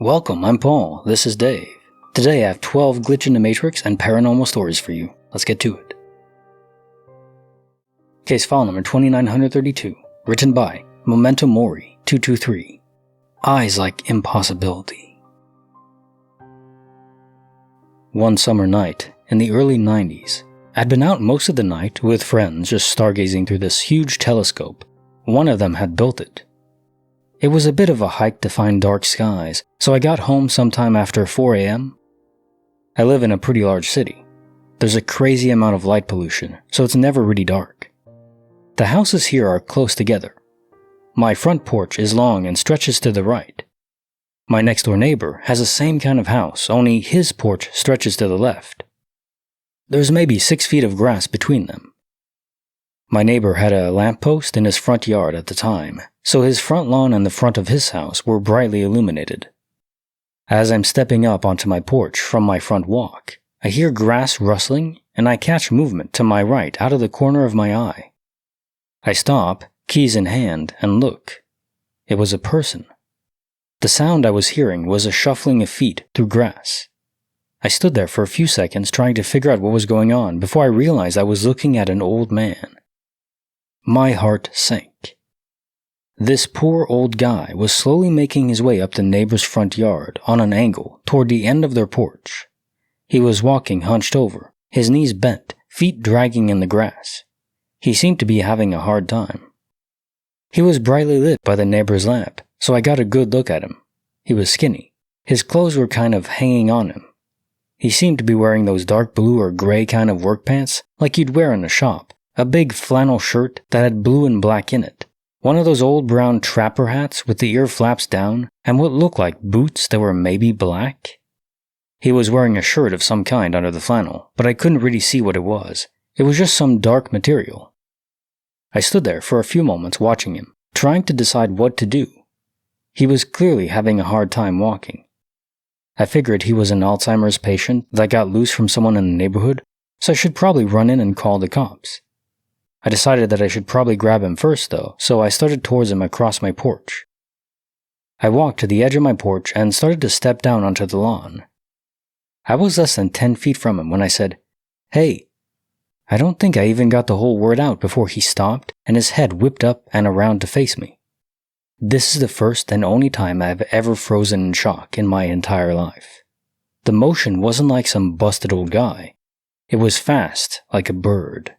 Welcome, I'm Paul. This is Dave. Today I have 12 Glitch in the Matrix and paranormal stories for you. Let's get to it. Case file number 2932, written by Memento Mori 223. Eyes like impossibility. One summer night, in the early 90s, I'd been out most of the night with friends just stargazing through this huge telescope. One of them had built it. It was a bit of a hike to find dark skies, so I got home sometime after 4 a.m. I live in a pretty large city. There's a crazy amount of light pollution, so it's never really dark. The houses here are close together. My front porch is long and stretches to the right. My next door neighbor has the same kind of house, only his porch stretches to the left. There's maybe 6 feet of grass between them. My neighbor had a lamppost in his front yard at the time, so his front lawn and the front of his house were brightly illuminated. As I'm stepping up onto my porch from my front walk, I hear grass rustling and I catch movement to my right out of the corner of my eye. I stop, keys in hand, and look. It was a person. The sound I was hearing was a shuffling of feet through grass. I stood there for a few seconds trying to figure out what was going on before I realized I was looking at an old man. My heart sank. This poor old guy was slowly making his way up the neighbor's front yard on an angle toward the end of their porch. He was walking hunched over, his knees bent, feet dragging in the grass. He seemed to be having a hard time. He was brightly lit by the neighbor's lamp, so I got a good look at him. He was skinny. His clothes were kind of hanging on him. He seemed to be wearing those dark blue or gray kind of work pants like you'd wear in a shop. A big flannel shirt that had blue and black in it. One of those old brown trapper hats with the ear flaps down and what looked like boots that were maybe black. He was wearing a shirt of some kind under the flannel, but I couldn't really see what it was. It was just some dark material. I stood there for a few moments watching him, trying to decide what to do. He was clearly having a hard time walking. I figured he was an Alzheimer's patient that got loose from someone in the neighborhood, so I should probably run in and call the cops. I decided that I should probably grab him first though, so I started towards him across my porch. I walked to the edge of my porch and started to step down onto the lawn. I was less than 10 feet from him when I said, "Hey." I don't think I even got the whole word out before he stopped and his head whipped up and around to face me. This is the first and only time I have ever frozen in shock in my entire life. The motion wasn't like some busted old guy. It was fast, like a bird.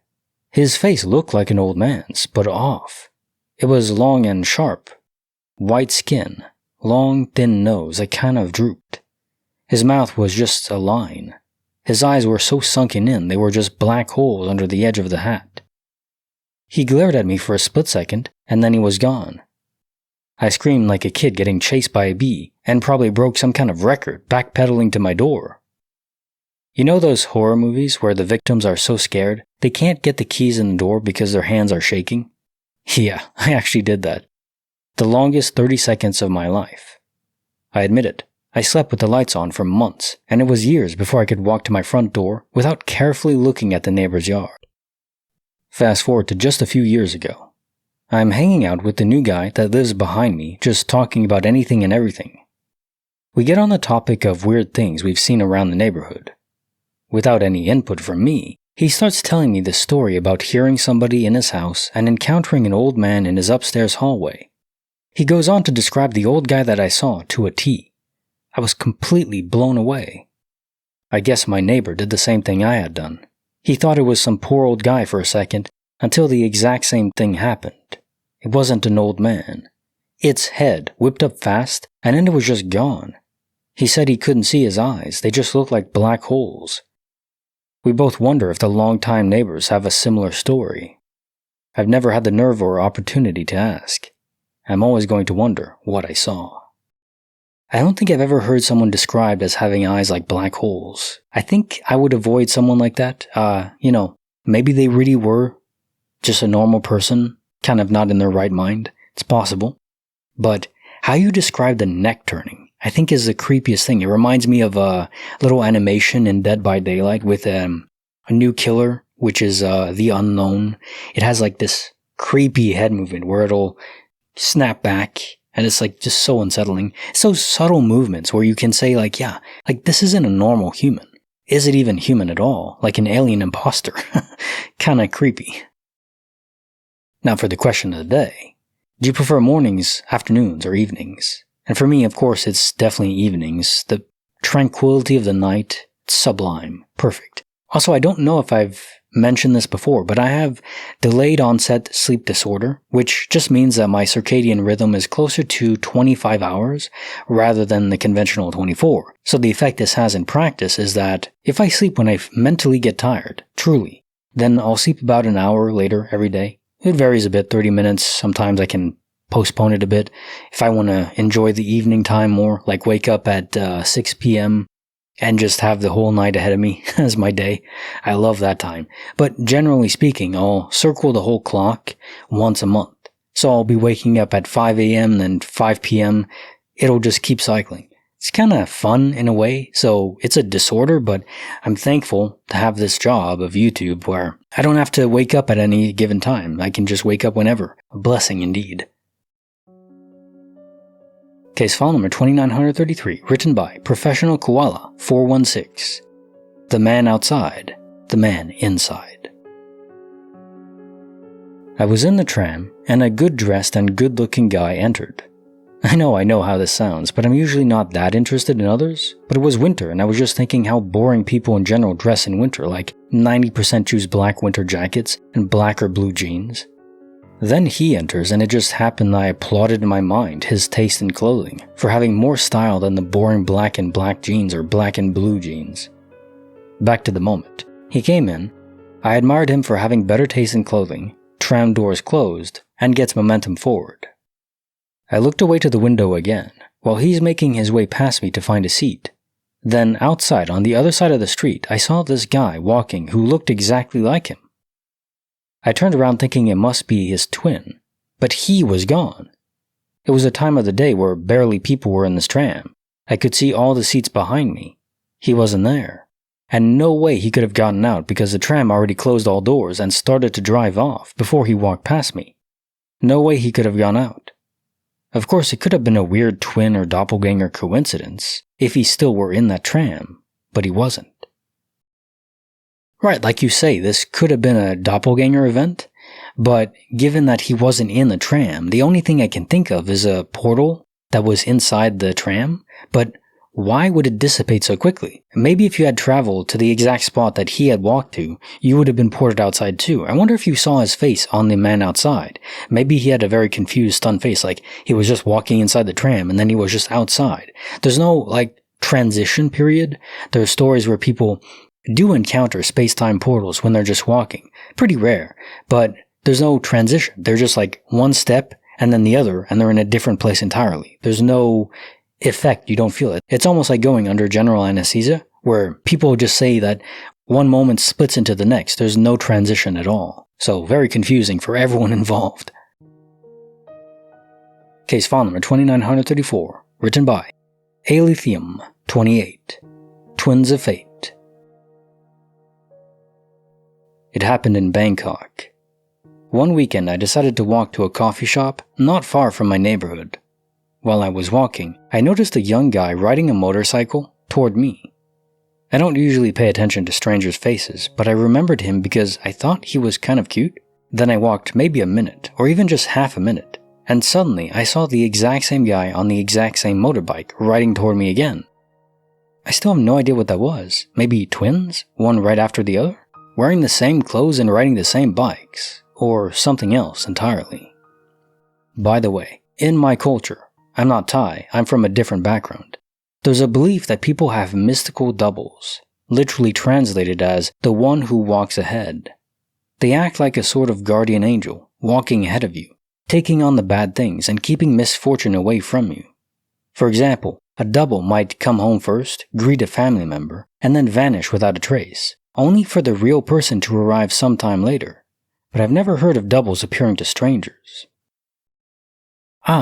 His face looked like an old man's, but off. It was long and sharp. White skin, long thin nose that kind of drooped. His mouth was just a line. His eyes were so sunken in they were just black holes under the edge of the hat. He glared at me for a split second, and then he was gone. I screamed like a kid getting chased by a bee, and probably broke some kind of record backpedaling to my door. You know those horror movies where the victims are so scared they can't get the keys in the door because their hands are shaking? Yeah, I actually did that. The longest 30 seconds of my life. I admit it, I slept with the lights on for months, and it was years before I could walk to my front door without carefully looking at the neighbor's yard. Fast forward to just a few years ago. I'm hanging out with the new guy that lives behind me, just talking about anything and everything. We get on the topic of weird things we've seen around the neighborhood. Without any input from me, he starts telling me this story about hearing somebody in his house and encountering an old man in his upstairs hallway. He goes on to describe the old guy that I saw to a T. I was completely blown away. I guess my neighbor did the same thing I had done. He thought it was some poor old guy for a second until the exact same thing happened. It wasn't an old man. Its head whipped up fast and then it was just gone. He said he couldn't see his eyes, they just looked like black holes. We both wonder if the longtime neighbors have a similar story. I've never had the nerve or opportunity to ask. I'm always going to wonder what I saw. I don't think I've ever heard someone described as having eyes like black holes. I think I would avoid someone like that. Maybe they really were just a normal person, kind of not in their right mind. It's possible. But how you describe the neck turning, I think is the creepiest thing. It reminds me of a little animation in Dead by Daylight with a new killer, which is the unknown. It has like this creepy head movement where it'll snap back And it's like just so unsettling. It's those subtle movements where you can say like, yeah, like this isn't a normal human. Is it even human at all? Like an alien imposter. Kinda creepy. Now for the question of the day. Do you prefer mornings, afternoons, or evenings? And for me, of course, it's definitely evenings. The tranquility of the night, it's sublime, perfect. Also, I don't know if I've mentioned this before, but I have delayed onset sleep disorder, which just means that my circadian rhythm is closer to 25 hours rather than the conventional 24. So the effect this has in practice is that if I sleep when I mentally get tired, truly, then I'll sleep about an hour later every day. It varies a bit, 30 minutes. Sometimes I can postpone it a bit. If I want to enjoy the evening time more, like wake up at 6 p.m., and just have the whole night ahead of me as my day. I love that time. But generally speaking, I'll circle the whole clock once a month. So I'll be waking up at 5 a.m. then 5 p.m. It'll just keep cycling. It's kind of fun in a way, so it's a disorder, but I'm thankful to have this job of YouTube where I don't have to wake up at any given time. I can just wake up whenever. A blessing indeed. Case file number 2933, written by Professional Koala 416. The man outside, the man inside. I was in the tram, and a good-dressed and good-looking guy entered. I know how this sounds, but I'm usually not that interested in others. But it was winter, and I was just thinking how boring people in general dress in winter, like 90% choose black winter jackets and black or blue jeans. Then he enters, and it just happened I applauded in my mind his taste in clothing for having more style than the boring black and black jeans or black and blue jeans. Back to the moment. He came in. I admired him for having better taste in clothing, tram doors closed, and gets momentum forward. I looked away to the window again, while he's making his way past me to find a seat. Then outside, on the other side of the street, I saw this guy walking who looked exactly like him. I turned around thinking it must be his twin, but he was gone. It was a time of the day where barely people were in this tram. I could see all the seats behind me. He wasn't there. And no way he could have gotten out because the tram already closed all doors and started to drive off before he walked past me. No way he could have gone out. Of course, it could have been a weird twin or doppelganger coincidence if he still were in that tram, but he wasn't. Right, like you say, this could have been a doppelganger event, but given that he wasn't in the tram, the only thing I can think of is a portal that was inside the tram, but why would it dissipate so quickly? Maybe if you had traveled to the exact spot that he had walked to, you would have been ported outside too. I wonder if you saw his face on the man outside. Maybe he had a very confused, stunned face, like he was just walking inside the tram and then he was just outside. There's no, transition period. There are stories where people do encounter space-time portals when they're just walking. Pretty rare, but there's no transition. They're just like one step and then the other, and they're in a different place entirely. There's no effect, you don't feel it. It's almost like going under general anesthesia, where people just say that one moment splits into the next. There's no transition at all. So very confusing for everyone involved. Case file number 2934, written by Alithium 28, Twins of Fate. It happened in Bangkok. One weekend I decided to walk to a coffee shop not far from my neighborhood. While I was walking, I noticed a young guy riding a motorcycle toward me. I don't usually pay attention to strangers' faces, but I remembered him because I thought he was kind of cute. Then I walked maybe a minute, or even just half a minute, and suddenly I saw the exact same guy on the exact same motorbike riding toward me again. I still have no idea what that was. Maybe twins? One right after the other? Wearing the same clothes and riding the same bikes, or something else entirely. By the way, in my culture, I'm not Thai, I'm from a different background. There's a belief that people have mystical doubles, literally translated as the one who walks ahead. They act like a sort of guardian angel, walking ahead of you, taking on the bad things and keeping misfortune away from you. For example, a double might come home first, greet a family member, and then vanish without a trace, only for the real person to arrive sometime later. But I've never heard of doubles appearing to strangers.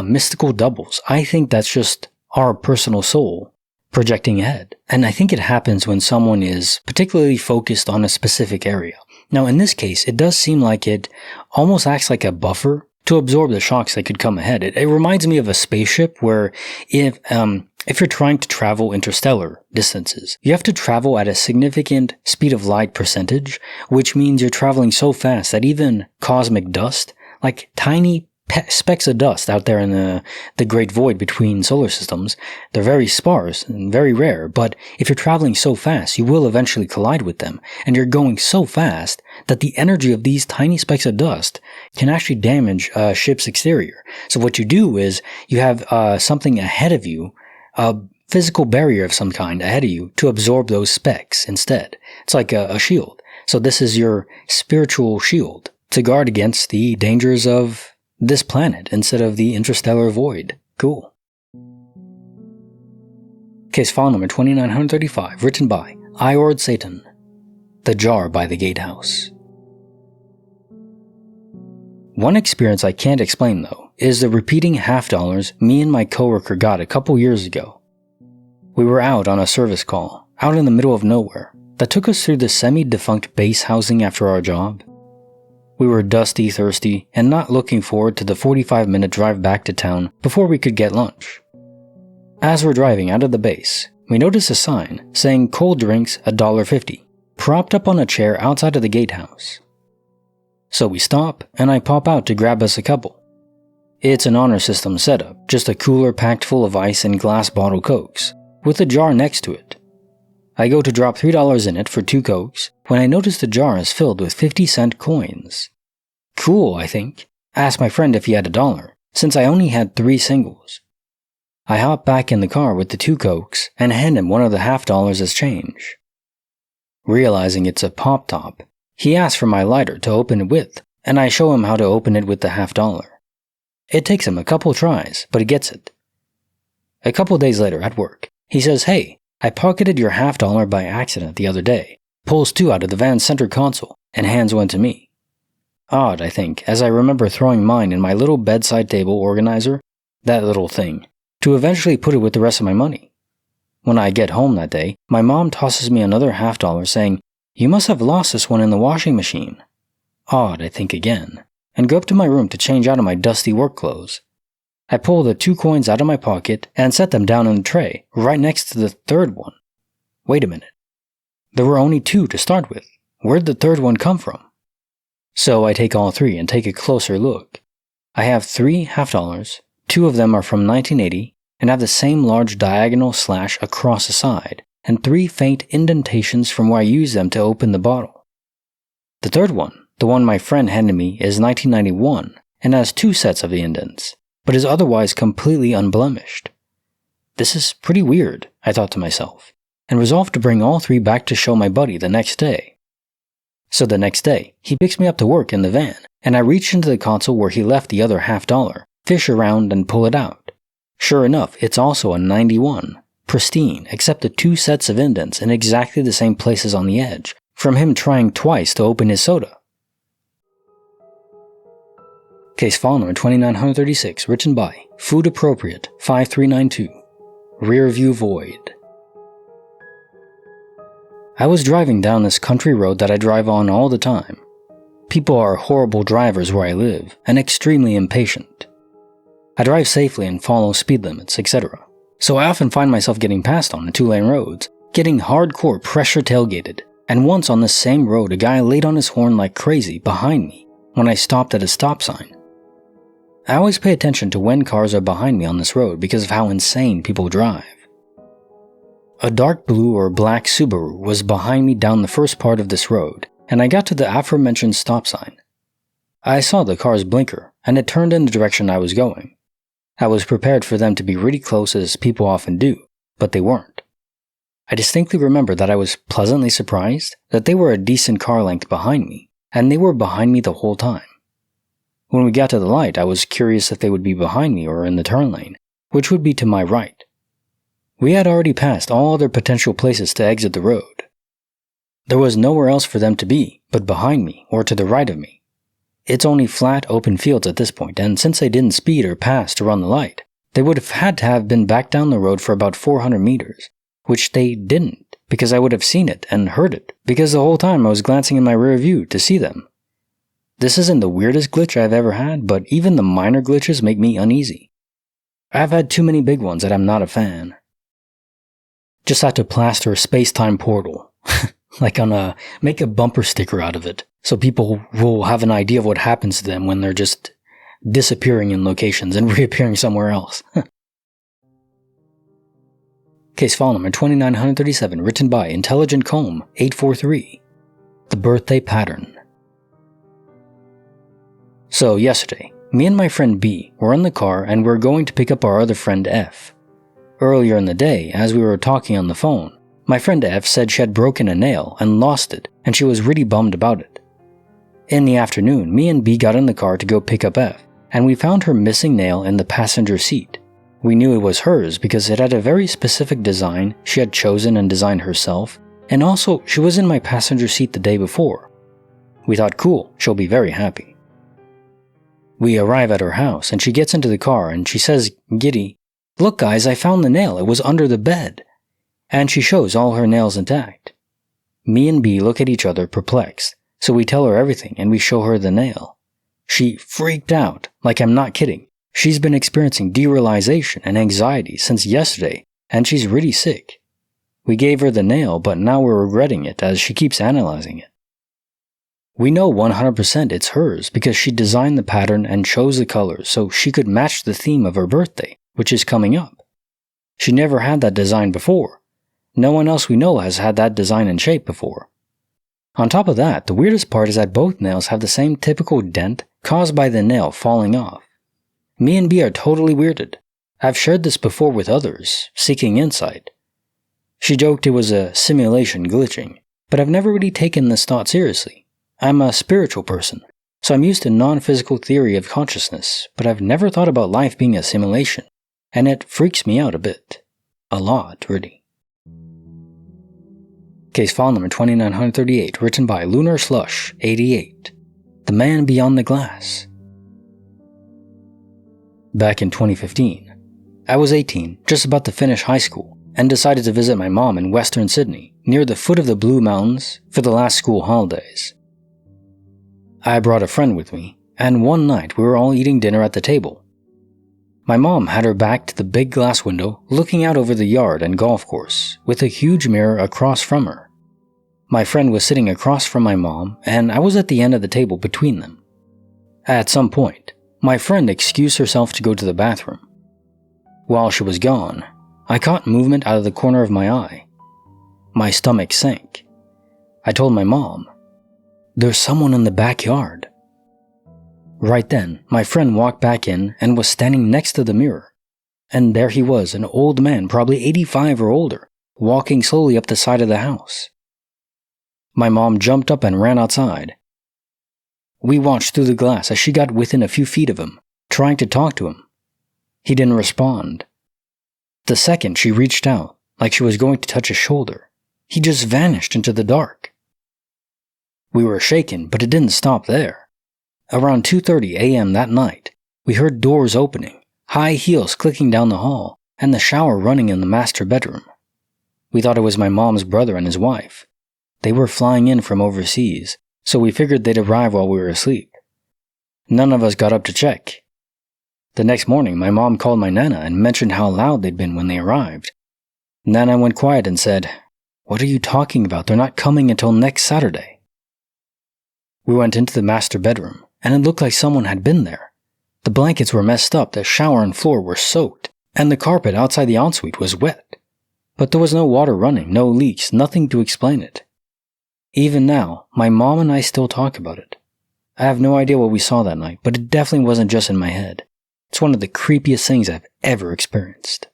Mystical doubles. I think that's just our personal soul projecting ahead. And I think it happens when someone is particularly focused on a specific area. Now in this case, it does seem like it almost acts like a buffer to absorb the shocks that could come ahead. It reminds me of a spaceship where if you're trying to travel interstellar distances, you have to travel at a significant speed of light percentage, which means you're traveling so fast that even cosmic dust, like tiny specks of dust out there in the great void between solar systems, they're very sparse and very rare, but if you're traveling so fast, you will eventually collide with them, and you're going so fast that the energy of these tiny specks of dust can actually damage a ship's exterior. So what you do is you have something ahead of you, a physical barrier of some kind ahead of you to absorb those specks instead. It's like a shield. So this is your spiritual shield to guard against the dangers of this planet instead of the interstellar void. Cool. Case file number 2935, written by Iord Satan. The Jar by the Gatehouse. One experience I can't explain though is the repeating half dollars me and my coworker got a couple years ago. We were out on a service call, out in the middle of nowhere, that took us through the semi-defunct base housing after our job. We were dusty, thirsty, and not looking forward to the 45-minute drive back to town before we could get lunch. As we're driving out of the base, we notice a sign saying cold drinks $1.50, propped up on a chair outside of the Gatehouse. So we stop, and I pop out to grab us a couple. It's an honor system setup, just a cooler packed full of ice and glass bottle Cokes, with a jar next to it. I go to drop $3 in it for 2 Cokes when I notice the jar is filled with 50-cent coins. Cool, I think. Asked my friend if he had $1, since I only had 3 singles. I hop back in the car with the 2 Cokes and hand him one of the half dollars as change. Realizing it's a pop top, he asks for my lighter to open it with, and I show him how to open it with the half dollar. It takes him a couple tries, but he gets it. A couple days later at work, he says, "Hey, I pocketed your half dollar by accident the other day," pulls 2 out of the van's center console, and hands 1 to me. Odd, I think, as I remember throwing mine in my little bedside table organizer, that little thing, to eventually put it with the rest of my money. When I get home that day, my mom tosses me another half dollar saying, "You must have lost this one in the washing machine." Odd, I think again, and go up to my room to change out of my dusty work clothes. I pull the 2 coins out of my pocket and set them down on the tray, right next to the third one. Wait a minute. There were only 2 to start with. Where'd the third one come from? So I take all 3 and take a closer look. I have 3 half dollars, 2 of them are from 1980, and have the same large diagonal slash across the side, and 3 faint indentations from where I used them to open the bottle. The third one, the one my friend handed me, is 1991, and has 2 sets of the indents, but is otherwise completely unblemished. This is pretty weird, I thought to myself, and resolved to bring all 3 back to show my buddy the next day. So the next day, he picks me up to work in the van, and I reach into the console where he left the other half dollar, fish around and pull it out. Sure enough, it's also a 91, pristine, except the 2 sets of indents in exactly the same places on the edge, from him trying twice to open his soda. Case file number 2936, written by Food Appropriate 5392, Rearview Void. I was driving down this country road that I drive on all the time. People are horrible drivers where I live, and extremely impatient. I drive safely and follow speed limits, etc. So I often find myself getting passed on the 2-lane roads, getting hardcore pressure tailgated, and once on this same road a guy laid on his horn like crazy behind me when I stopped at a stop sign. I always pay attention to when cars are behind me on this road because of how insane people drive. A dark blue or black Subaru was behind me down the first part of this road, and I got to the aforementioned stop sign. I saw the car's blinker, and it turned in the direction I was going. I was prepared for them to be really close as people often do, but they weren't. I distinctly remember that I was pleasantly surprised that they were a decent car length behind me, and they were behind me the whole time. When we got to the light, I was curious if they would be behind me or in the turn lane, which would be to my right. We had already passed all other potential places to exit the road. There was nowhere else for them to be but behind me or to the right of me. It's only flat, open fields at this point, and since they didn't speed or pass to run the light, they would have had to have been back down the road for about 400 meters, which they didn't, because I would have seen it and heard it, because the whole time I was glancing in my rear view to see them. This isn't the weirdest glitch I've ever had, but even the minor glitches make me uneasy. I've had too many big ones that I'm not a fan. Just had to plaster a space-time portal. Make a bumper sticker out of it, so people will have an idea of what happens to them when they're just disappearing in locations and reappearing somewhere else. Case file number 2937, written by Intelligent Comb 843. The Birthday Pattern. So yesterday, me and my friend B were in the car and we were going to pick up our other friend F. Earlier in the day, as we were talking on the phone, my friend F said she had broken a nail and lost it, and she was really bummed about it. In the afternoon, me and B got in the car to go pick up F, and we found her missing nail in the passenger seat. We knew it was hers because it had a very specific design she had chosen and designed herself, and also she was in my passenger seat the day before. We thought, cool, she'll be very happy. We arrive at her house and she gets into the car and she says, giddy, "Look guys, I found the nail, it was under the bed." And she shows all her nails intact. Me and B look at each other perplexed, so we tell her everything and we show her the nail. She freaked out, like I'm not kidding. She's been experiencing derealization and anxiety since yesterday and she's really sick. We gave her the nail, but now we're regretting it as she keeps analyzing it. We know 100% it's hers because she designed the pattern and chose the colors so she could match the theme of her birthday, which is coming up. She never had that design before. No one else we know has had that design and shape before. On top of that, the weirdest part is that both nails have the same typical dent caused by the nail falling off. Me and B are totally weirded. I've shared this before with others, seeking insight. She joked it was a simulation glitching, but I've never really taken this thought seriously. I'm a spiritual person, so I'm used to non-physical theory of consciousness, but I've never thought about life being a simulation, and it freaks me out a bit. A lot, really. Case file number 2938, written by Lunar Slush 88. The Man Beyond the Glass. Back in 2015, I was 18, just about to finish high school, and decided to visit my mom in Western Sydney, near the foot of the Blue Mountains, for the last school holidays. I brought a friend with me, and one night we were all eating dinner at the table. My mom had her back to the big glass window looking out over the yard and golf course, with a huge mirror across from her. My friend was sitting across from my mom, and I was at the end of the table between them. At some point, my friend excused herself to go to the bathroom. While she was gone, I caught movement out of the corner of my eye. My stomach sank. I told my mom, "There's someone in the backyard." Right then, my friend walked back in and was standing next to the mirror. And there he was, an old man, probably 85 or older, walking slowly up the side of the house. My mom jumped up and ran outside. We watched through the glass as she got within a few feet of him, trying to talk to him. He didn't respond. The second she reached out, like she was going to touch his shoulder, he just vanished into the dark. We were shaken, but it didn't stop there. Around 2:30 a.m. that night, we heard doors opening, high heels clicking down the hall, and the shower running in the master bedroom. We thought it was my mom's brother and his wife. They were flying in from overseas, so we figured they'd arrive while we were asleep. None of us got up to check. The next morning, my mom called my Nana and mentioned how loud they'd been when they arrived. Nana went quiet and said, "What are you talking about? They're not coming until next Saturday." We went into the master bedroom, and it looked like someone had been there. The blankets were messed up, the shower and floor were soaked, and the carpet outside the ensuite was wet. But there was no water running, no leaks, nothing to explain it. Even now, my mom and I still talk about it. I have no idea what we saw that night, but it definitely wasn't just in my head. It's one of the creepiest things I've ever experienced.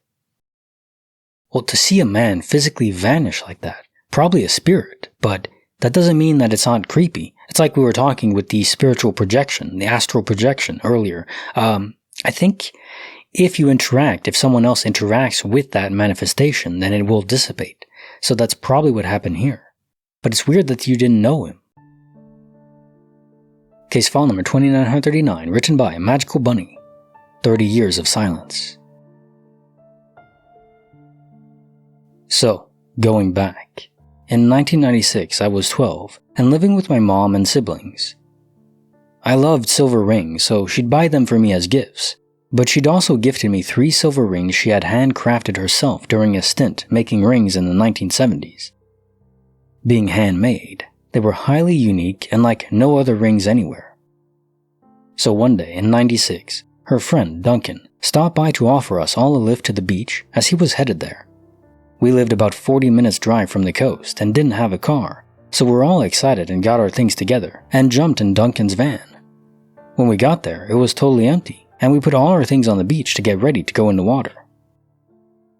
Well, to see a man physically vanish like that, probably a spirit, but that doesn't mean that it's not creepy. It's like we were talking with the spiritual projection, the astral projection earlier. I think if someone else interacts with that manifestation, then it will dissipate. So that's probably what happened here. But it's weird that you didn't know him. Case file number 2939, written by Magical Bunny. 30 Years of Silence. So, going back. In 1996, I was 12 and living with my mom and siblings. I loved silver rings, so she'd buy them for me as gifts. But she'd also gifted me 3 silver rings she had handcrafted herself during a stint making rings in the 1970s. Being handmade, they were highly unique and like no other rings anywhere. So one day in '96, her friend Duncan stopped by to offer us all a lift to the beach as he was headed there. We lived about 40 minutes drive from the coast and didn't have a car, so we were all excited and got our things together and jumped in Duncan's van. When we got there, it was totally empty, and we put all our things on the beach to get ready to go in the water.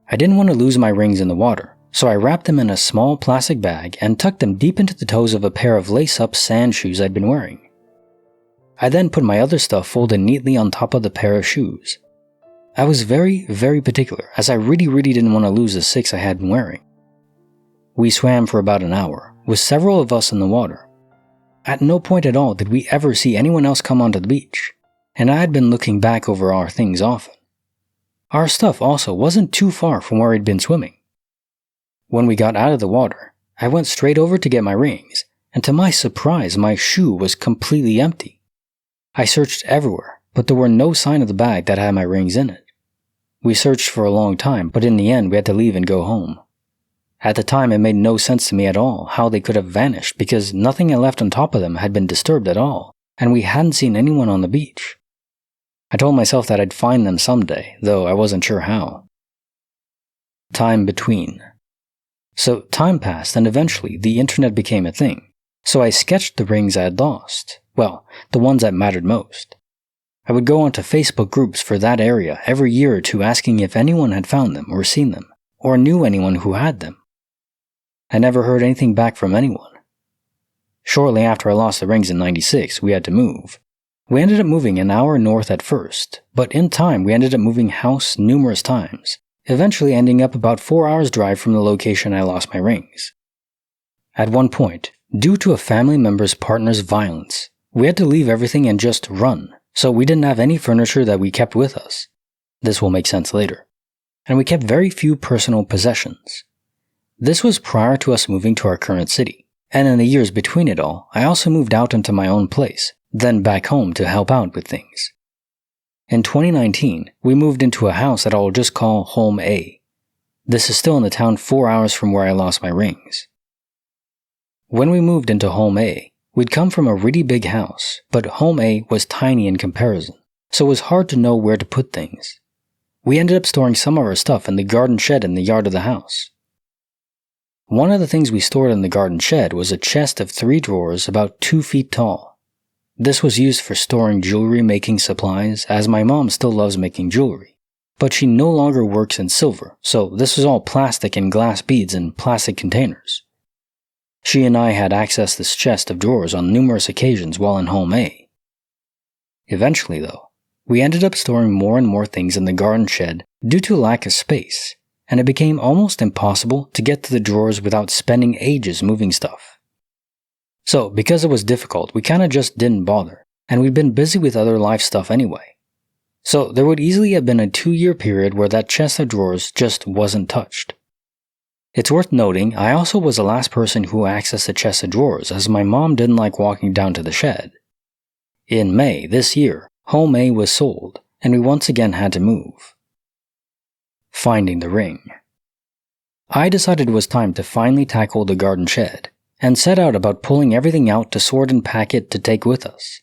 I didn't want to lose my rings in the water, so I wrapped them in a small plastic bag and tucked them deep into the toes of a pair of lace-up sand shoes I'd been wearing. I then put my other stuff folded neatly on top of the pair of shoes. I was very, very particular, as I really didn't want to lose the 6 I had been wearing. We swam for about an hour, with several of us in the water. At no point at all did we ever see anyone else come onto the beach, and I had been looking back over our things often. Our stuff also wasn't too far from where we'd been swimming. When we got out of the water, I went straight over to get my rings, and to my surprise, my shoe was completely empty. I searched everywhere, but there were no sign of the bag that had my rings in it. We searched for a long time, but in the end we had to leave and go home. At the time, it made no sense to me at all how they could have vanished because nothing I left on top of them had been disturbed at all, and we hadn't seen anyone on the beach. I told myself that I'd find them someday, though I wasn't sure how. Time between. So time passed and eventually the internet became a thing, so I sketched the rings I had lost. Well, the ones that mattered most. I would go onto Facebook groups for that area every year or two asking if anyone had found them or seen them, or knew anyone who had them. I never heard anything back from anyone. Shortly after I lost the rings in '96, we had to move. We ended up moving an hour north at first, but in time we ended up moving house numerous times, eventually ending up about 4 hours drive from the location I lost my rings. At one point, due to a family member's partner's violence, we had to leave everything and just run, so we didn't have any furniture that we kept with us. This will make sense later. And we kept very few personal possessions. This was prior to us moving to our current city, and in the years between it all, I also moved out into my own place, then back home to help out with things. In 2019, we moved into a house that I'll just call Home A. This is still in the town 4 hours from where I lost my rings. When we moved into Home A, we'd come from a really big house, but Home A was tiny in comparison, so it was hard to know where to put things. We ended up storing some of our stuff in the garden shed in the yard of the house. One of the things we stored in the garden shed was a chest of 3 drawers about 2 feet tall. This was used for storing jewelry making supplies, as my mom still loves making jewelry, but she no longer works in silver, so this was all plastic and glass beads in plastic containers. She and I had accessed this chest of drawers on numerous occasions while in Home A. Eventually, though, we ended up storing more and more things in the garden shed due to lack of space, and it became almost impossible to get to the drawers without spending ages moving stuff. So, because it was difficult, we kinda just didn't bother, and we'd been busy with other life stuff anyway. So there would easily have been a 2-year period where that chest of drawers just wasn't touched. It's worth noting, I also was the last person who accessed the chest of drawers as my mom didn't like walking down to the shed. In May this year, Home A was sold, and we once again had to move. Finding the ring. I decided it was time to finally tackle the garden shed, and set out about pulling everything out to sort and pack it to take with us.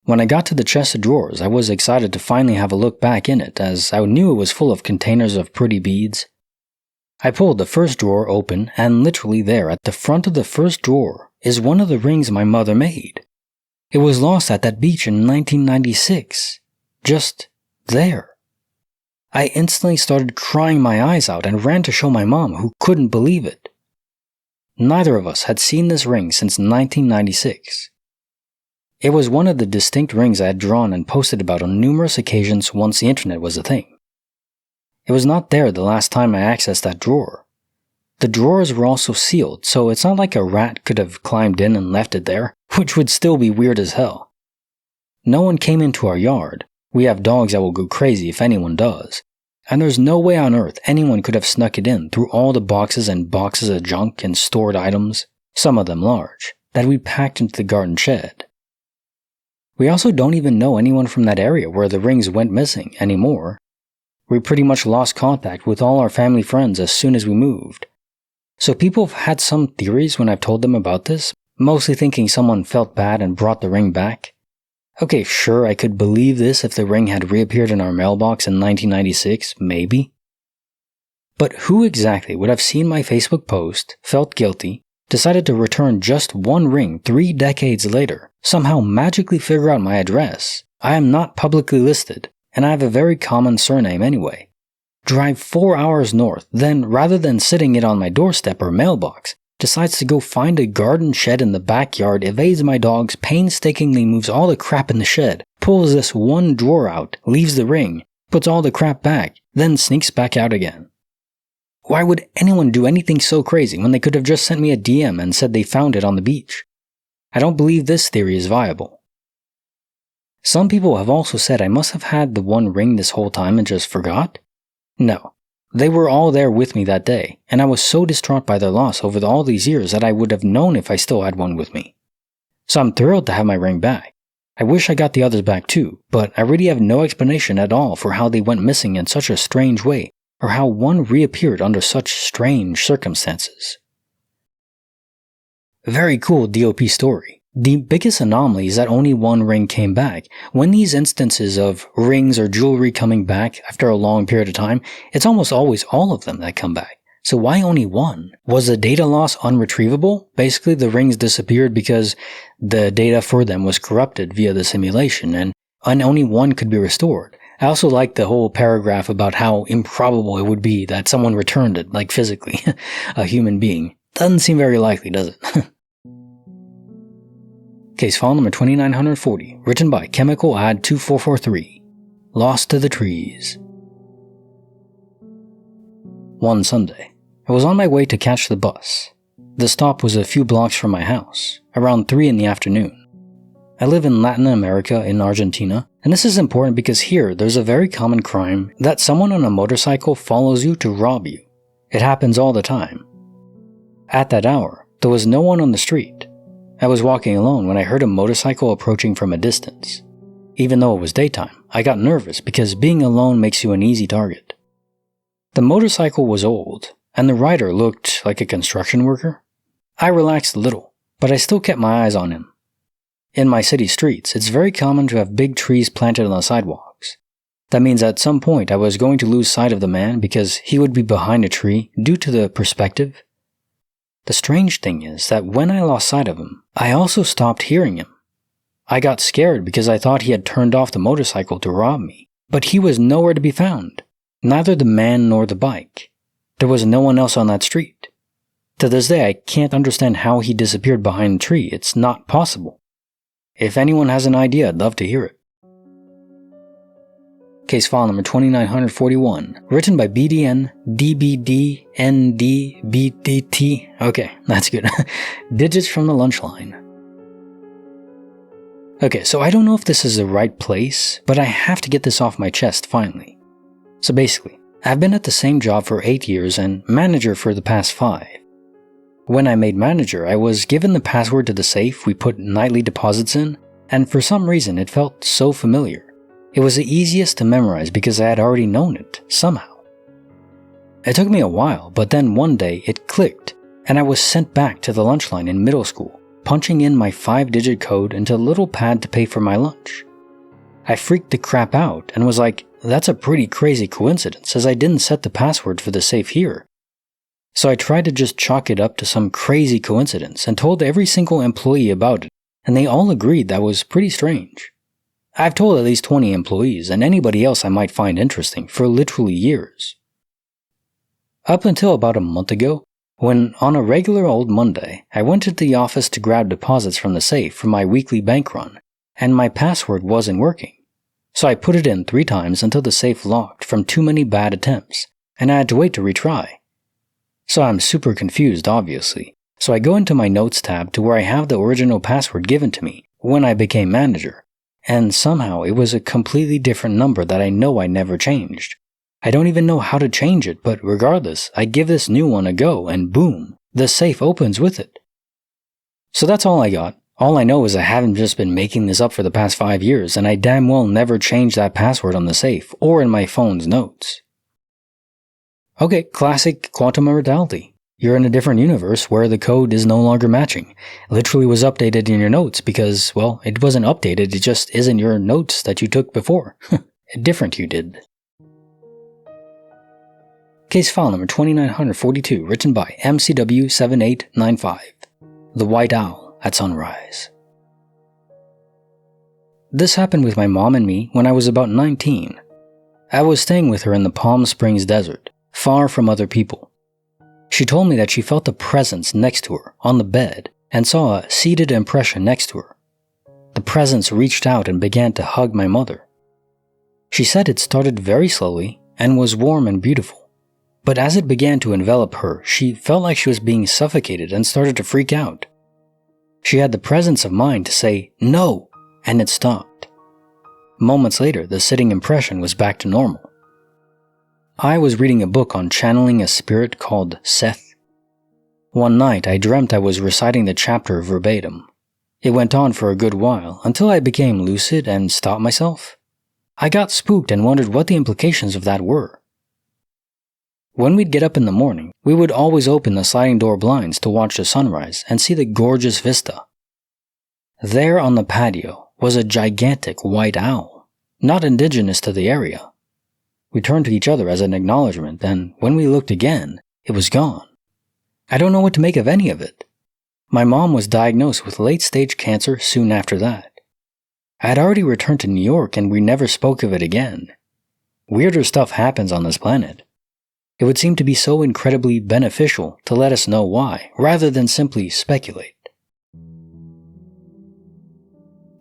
When I got to the chest of drawers, I was excited to finally have a look back in it, as I knew it was full of containers of pretty beads. I pulled the first drawer open, and literally there at the front of the first drawer is one of the rings my mother made. It was lost at that beach in 1996. Just there. I instantly started crying my eyes out and ran to show my mom, who couldn't believe it. Neither of us had seen this ring since 1996. It was one of the distinct rings I had drawn and posted about on numerous occasions once the internet was a thing. It was not there the last time I accessed that drawer. The drawers were also sealed, so it's not like a rat could have climbed in and left it there, which would still be weird as hell. No one came into our yard. We have dogs that will go crazy if anyone does. And there's no way on earth anyone could have snuck it in through all the boxes and boxes of junk and stored items, some of them large, that we packed into the garden shed. We also don't even know anyone from that area where the rings went missing anymore. We pretty much lost contact with all our family friends as soon as we moved. So people have had some theories when I've told them about this, mostly thinking someone felt bad and brought the ring back. Okay, sure, I could believe this if the ring had reappeared in our mailbox in 1996, maybe. But who exactly would have seen my Facebook post, felt guilty, decided to return just one ring 3 decades later, somehow magically figure out my address? I am not publicly listed, and I have a very common surname anyway. Drive 4 hours north, then rather than sitting it on my doorstep or mailbox, decides to go find a garden shed in the backyard, evades my dogs, painstakingly moves all the crap in the shed, pulls this one drawer out, leaves the ring, puts all the crap back, then sneaks back out again. Why would anyone do anything so crazy when they could have just sent me a DM and said they found it on the beach? I don't believe this theory is viable. Some people have also said I must have had the one ring this whole time and just forgot. No. They were all there with me that day, and I was so distraught by their loss over all these years that I would have known if I still had one with me. So I'm thrilled to have my ring back. I wish I got the others back too, but I really have no explanation at all for how they went missing in such a strange way, or how one reappeared under such strange circumstances. Very cool DOP story. The biggest anomaly is that only one ring came back. When these instances of rings or jewelry coming back after a long period of time, it's almost always all of them that come back. So why only one? Was the data loss unretrievable? Basically, the rings disappeared because the data for them was corrupted via the simulation, and only one could be restored. I also like the whole paragraph about how improbable it would be that someone returned it, like physically, a human being. Doesn't seem very likely, does it? Case file number 2940, written by Chemical Ad 2443. Lost to the Trees. One Sunday, I was on my way to catch the bus. The stop was a few blocks from my house, around 3 in the afternoon. I live in Latin America in Argentina, and this is important because here there's a very common crime that someone on a motorcycle follows you to rob you. It happens all the time. At that hour, there was no one on the street. I was walking alone when I heard a motorcycle approaching from a distance. Even though it was daytime, I got nervous because being alone makes you an easy target. The motorcycle was old, and the rider looked like a construction worker. I relaxed a little, but I still kept my eyes on him. In my city streets, it's very common to have big trees planted on the sidewalks. That means at some point I was going to lose sight of the man because he would be behind a tree due to the perspective. The strange thing is that when I lost sight of him, I also stopped hearing him. I got scared because I thought he had turned off the motorcycle to rob me, but he was nowhere to be found. Neither the man nor the bike. There was no one else on that street. To this day, I can't understand how he disappeared behind a tree. It's not possible. If anyone has an idea, I'd love to hear it. Case file number 2941, written by BDN DBD NDBDT. Okay, that's good. Digits from the lunch line. Okay, so I don't know if this is the right place, but I have to get this off my chest finally. So basically, I've been at the same job for 8 years and manager for the past 5. When I made manager, I was given the password to the safe we put nightly deposits in, and for some reason it felt so familiar. It was the easiest to memorize because I had already known it, somehow. It took me a while, but then one day it clicked, and I was sent back to the lunch line in middle school, punching in my 5-digit code into a little pad to pay for my lunch. I freaked the crap out and was like, that's a pretty crazy coincidence as I didn't set the password for the safe here. So I tried to just chalk it up to some crazy coincidence and told every single employee about it, and they all agreed that was pretty strange. I've told at least 20 employees and anybody else I might find interesting for literally years. Up until about a month ago, when on a regular old Monday, I went to the office to grab deposits from the safe for my weekly bank run, and my password wasn't working. So I put it in 3 times until the safe locked from too many bad attempts, and I had to wait to retry. So I'm super confused, obviously. So I go into my notes tab to where I have the original password given to me when I became manager. And somehow it was a completely different number that I know I never changed. I don't even know how to change it, but regardless, I give this new one a go and boom, the safe opens with it. So that's all I got. All I know is I haven't just been making this up for the past 5 years, and I damn well never changed that password on the safe or in my phone's notes. Okay, classic quantum mortality. You're in a different universe where the code is no longer matching. It literally was updated in your notes because, well, it wasn't updated, it just isn't your notes that you took before. Different you did. Case file number 2942, written by MCW7895. The White Owl at Sunrise. This happened with my mom and me when I was about 19. I was staying with her in the Palm Springs desert, far from other people. She told me that she felt a presence next to her on the bed and saw a seated impression next to her. The presence reached out and began to hug my mother. She said it started very slowly and was warm and beautiful, but as it began to envelop her, she felt like she was being suffocated and started to freak out. She had the presence of mind to say, "No," and it stopped. Moments later, the sitting impression was back to normal. I was reading a book on channeling a spirit called Seth. One night, I dreamt I was reciting the chapter verbatim. It went on for a good while, until I became lucid and stopped myself. I got spooked and wondered what the implications of that were. When we'd get up in the morning, we would always open the sliding door blinds to watch the sunrise and see the gorgeous vista. There on the patio was a gigantic white owl, not indigenous to the area. We turned to each other as an acknowledgement, and when we looked again, it was gone. I don't know what to make of any of it. My mom was diagnosed with late-stage cancer soon after that. I had already returned to New York and we never spoke of it again. Weirder stuff happens on this planet. It would seem to be so incredibly beneficial to let us know why, rather than simply speculate.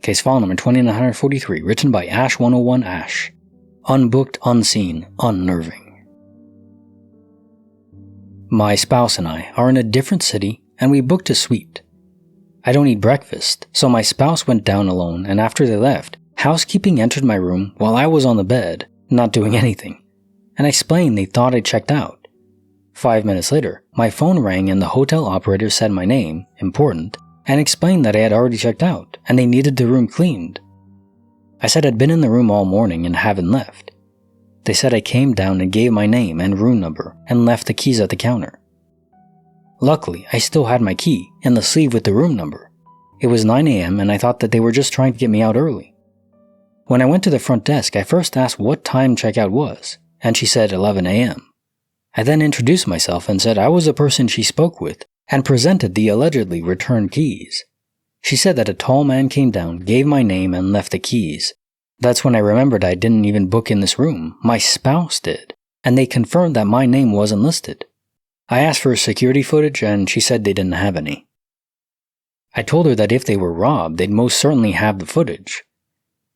Case file number 2943, written by Ash101 Ash. Unbooked, Unseen, Unnerving. My spouse and I are in a different city and we booked a suite. I don't eat breakfast, so my spouse went down alone, and after they left, housekeeping entered my room while I was on the bed, not doing anything, and I explained they thought I checked out. 5 minutes later, my phone rang and the hotel operator said my name, important, and explained that I had already checked out and they needed the room cleaned. I said I'd been in the room all morning and haven't left. They said I came down and gave my name and room number and left the keys at the counter. Luckily, I still had my key in the sleeve with the room number. It was 9 a.m. and I thought that they were just trying to get me out early. When I went to the front desk, I first asked what time checkout was, and she said 11 a.m. I then introduced myself and said I was the person she spoke with and presented the allegedly returned keys. She said that a tall man came down, gave my name, and left the keys. That's when I remembered I didn't even book in this room. My spouse did, and they confirmed that my name wasn't listed. I asked for security footage, and she said they didn't have any. I told her that if they were robbed, they'd most certainly have the footage.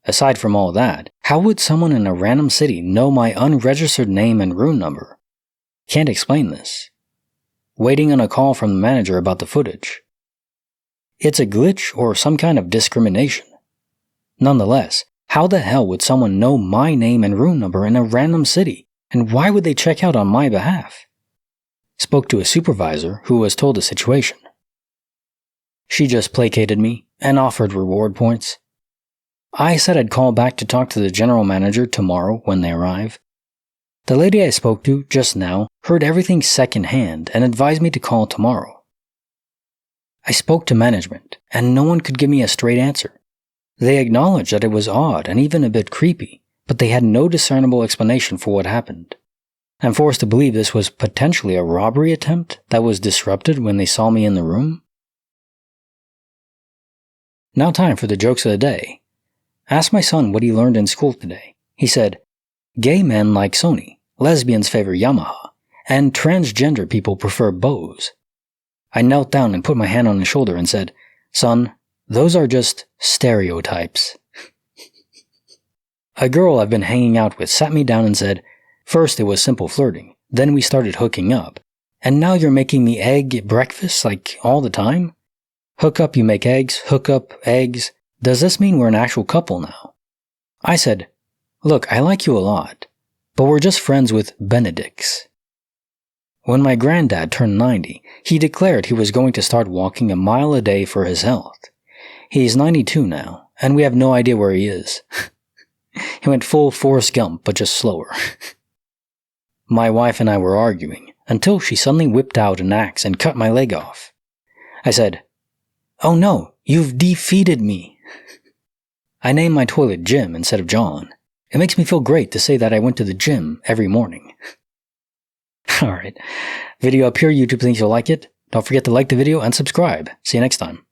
Aside from all that, how would someone in a random city know my unregistered name and room number? Can't explain this. Waiting on a call from the manager about the footage. It's a glitch or some kind of discrimination. Nonetheless, how the hell would someone know my name and room number in a random city, and why would they check out on my behalf? Spoke to a supervisor who was told the situation. She just placated me and offered reward points. I said I'd call back to talk to the general manager tomorrow when they arrive. The lady I spoke to just now heard everything secondhand and advised me to call tomorrow. I spoke to management, and no one could give me a straight answer. They acknowledged that it was odd and even a bit creepy, but they had no discernible explanation for what happened. I'm forced to believe this was potentially a robbery attempt that was disrupted when they saw me in the room. Now time for the jokes of the day. Asked my son what he learned in school today. He said, "Gay men like Sony, lesbians favor Yamaha, and transgender people prefer Bose." I knelt down and put my hand on his shoulder and said, "Son, those are just stereotypes." A girl I've been hanging out with sat me down and said, "First it was simple flirting, then we started hooking up, and now you're making me egg breakfast like all the time? Hook up, you make eggs, hook up, eggs. Does this mean we're an actual couple now?" I said, "Look, I like you a lot, but we're just friends with Benedicts." When my granddad turned 90, he declared he was going to start walking a mile a day for his health. He's 92 now, and we have no idea where he is. He went full Forrest Gump, but just slower. My wife and I were arguing, until she suddenly whipped out an axe and cut my leg off. I said, "Oh no, you've defeated me." I named my toilet Jim instead of John. It makes me feel great to say that I went to the gym every morning. Alright, video up here, YouTube thinks you'll like it. Don't forget to like the video and subscribe. See you next time.